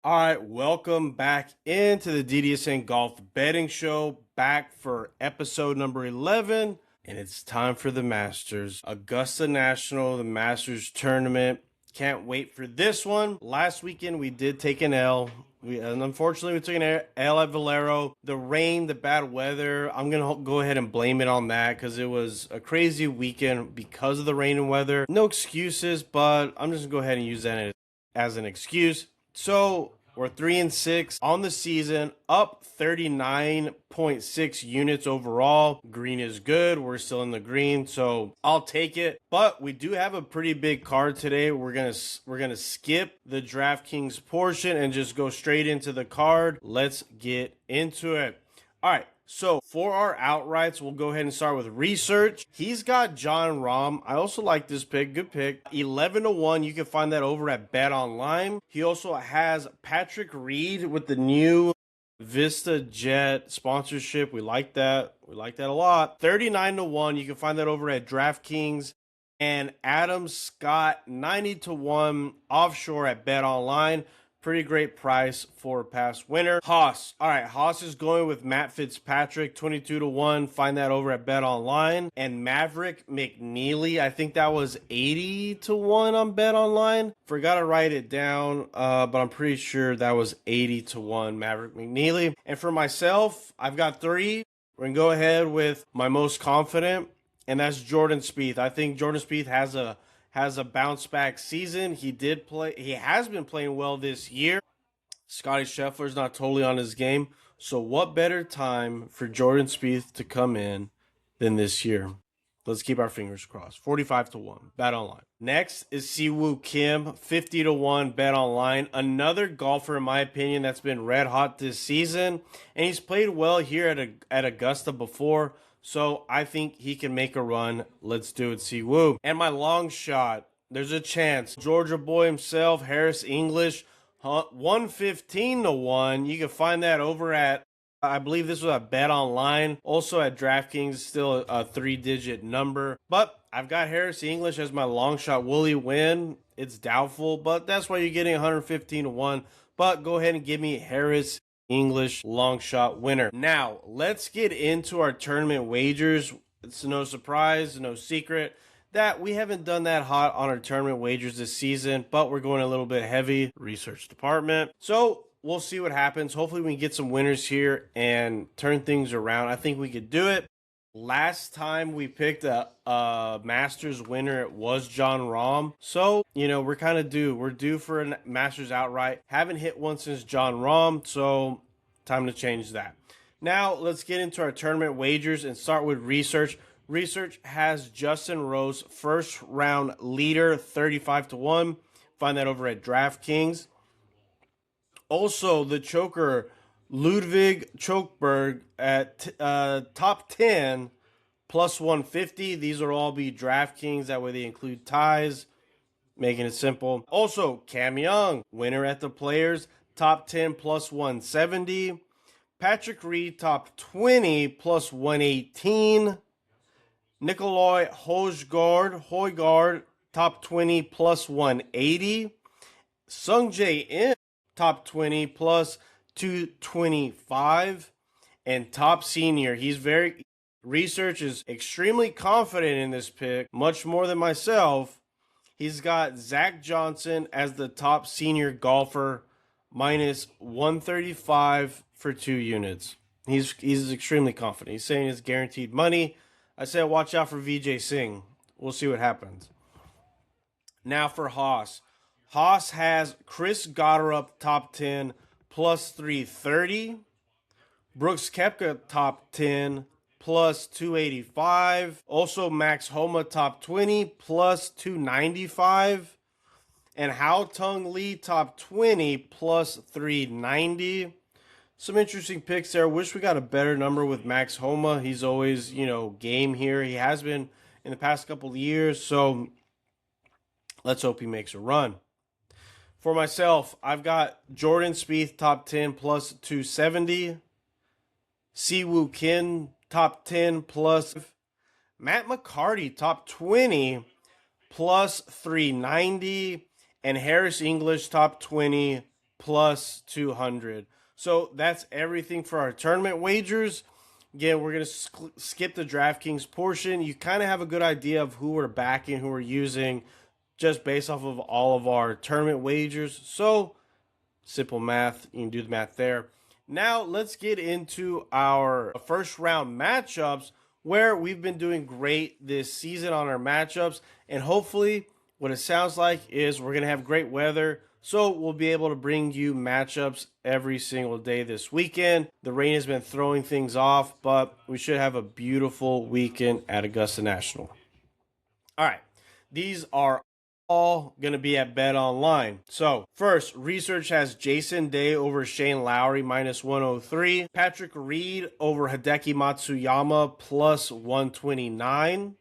All right, welcome back into the DDSN Golf Betting Show, back for episode number 11, and it's time for the Masters. Augusta National, the Masters tournament. Can't wait for this one. Last weekend we did take an L. And unfortunately, we took an L at Valero. The rain, the bad weather, I'm going to go ahead and blame it on that because it was a crazy weekend because of the rain and weather. No excuses, but I'm just going to go ahead and use that as an excuse. So we're 3-6 on the season, up 39.6 units overall. Green is good. We're still in the green, so I'll take it. But we do have a pretty big card today. We're gonna skip the DraftKings portion and just go straight into the card. Let's get into it. All right. So for our outrights, we'll go ahead and start with research. He's got Jon Rahm. I also like this pick. Good pick. 11-1. You can find that over at Bet Online. He also has Patrick Reed with the new Vista Jet sponsorship. We like that. We like that a lot. 39-1. You can find that over at DraftKings. And Adam Scott, 90-1 offshore at Bet Online. Pretty great price for a past winner. Haas. All right, Haas is going with Matt Fitzpatrick, 22-1. Find that over at Bet Online. And Maverick McNeely, I think that was 80-1 on Bet Online. Forgot to write it down, but I'm pretty sure that was 80-1 Maverick McNeely. And for myself, I've got three. We're going to go ahead with my most confident, and that's Jordan Spieth. I think Jordan Spieth has a bounce back season. He has been playing well this year. Scotty Scheffler's not totally on his game. So what better time for Jordan Spieth to come in than this year? Let's keep our fingers crossed. 45-1, Bet Online. Next is Siwoo Kim, 50-1, Bet Online. Another golfer, in my opinion, that's been red hot this season. And he's played well here at Augusta before. So I think he can make a run. Let's do it, Siwoo. And my long shot, there's a chance. Georgia boy himself, Harris English, 115-1. You can find that over at, I believe this was at Bet Online. Also at DraftKings, still a 3-digit number. But I've got Harris English as my long shot. Will he win? It's doubtful, but that's why you're getting 115-1. But go ahead and give me Harris English long shot winner. Now, let's get into our tournament wagers. It's no surprise, no secret that we haven't done that hot on our tournament wagers this season, but we're going a little bit heavy research department. So we'll see what happens. Hopefully we can get some winners here and turn things around. I think we could do it. Last time we picked a Masters winner, it was Jon Rahm. So, we're kind of due. We're due for a Masters outright. Haven't hit one since Jon Rahm, so time to change that. Now, let's get into our tournament wagers and start with research. Research has Justin Rose, first round leader, 35-1. Find that over at DraftKings. Also, the choker, Ludwig Chokeberg at top 10 plus 150. These will all be DraftKings. That way they include ties, making it simple. Also, Cam Young, winner at the Players, top 10 plus 170. Patrick Reed, top 20 plus 118. Nikolai Højgaard, top 20 plus 180. Sungjae Im, top 20 plus 225. And top senior, research is extremely confident in this pick, much more than myself. He's got Zach Johnson as the top senior golfer, minus 135 for 2 units. He's extremely confident. He's saying it's guaranteed money. I said watch out for Vijay Singh. We'll see what happens. Now for Haas. Haas has Chris Gotterup top 10 plus 330. Brooks Koepka top 10 plus 285. Also Max Homa top 20 plus 295. And Hao Tung Lee top 20 plus 390. Some interesting picks there. Wish we got a better number with Max Homa. He's always, game here. He has been in the past couple of years. So let's hope he makes a run. For myself, I've got Jordan Spieth top 10 plus 270. Siwoo Kim top 10 plus. Matt McCarty top 20 plus 390. And Harris English top 20 plus 200. So that's everything for our tournament wagers. Again, we're going to skip the DraftKings portion. You kind of have a good idea of who we're backing, who we're using, just based off of all of our tournament wagers. So simple math. You can do the math there. Now let's get into our first round matchups, where we've been doing great this season on our matchups. And hopefully what it sounds like is we're going to have great weather. So we'll be able to bring you matchups every single day this weekend. The rain has been throwing things off, but we should have a beautiful weekend at Augusta National. All right. These are all going to be at Bet Online. So first, research has Jason Day over Shane Lowry minus 103. Patrick Reed over Hideki Matsuyama plus 129.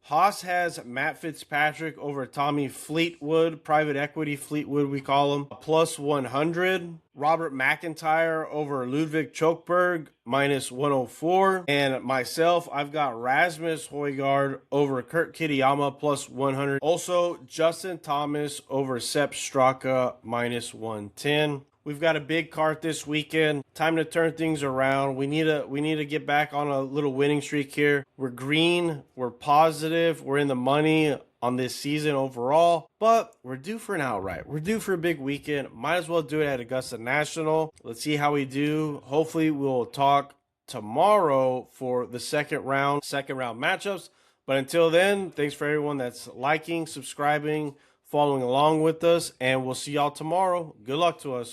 Haas has Matt Fitzpatrick over Tommy Fleetwood, private equity Fleetwood we call him, plus 100. Robert McIntyre over Ludwig Chokberg, minus 104. And myself, I've got Rasmus Højgaard over Kurt Kitayama, plus 100. Also, Justin Thomas over Sepp Straka, minus 110. We've got a big card this weekend. Time to turn things around. We need to get back on a little winning streak here. We're green, we're positive, we're in the money on this season overall, but we're due for an outright. We're due for a big weekend. Might as well do it at Augusta National. Let's see how we do. Hopefully we'll talk tomorrow for the second round matchups. But until then, thanks for everyone that's liking, subscribing, following along with us, and we'll see y'all tomorrow. Good luck to us.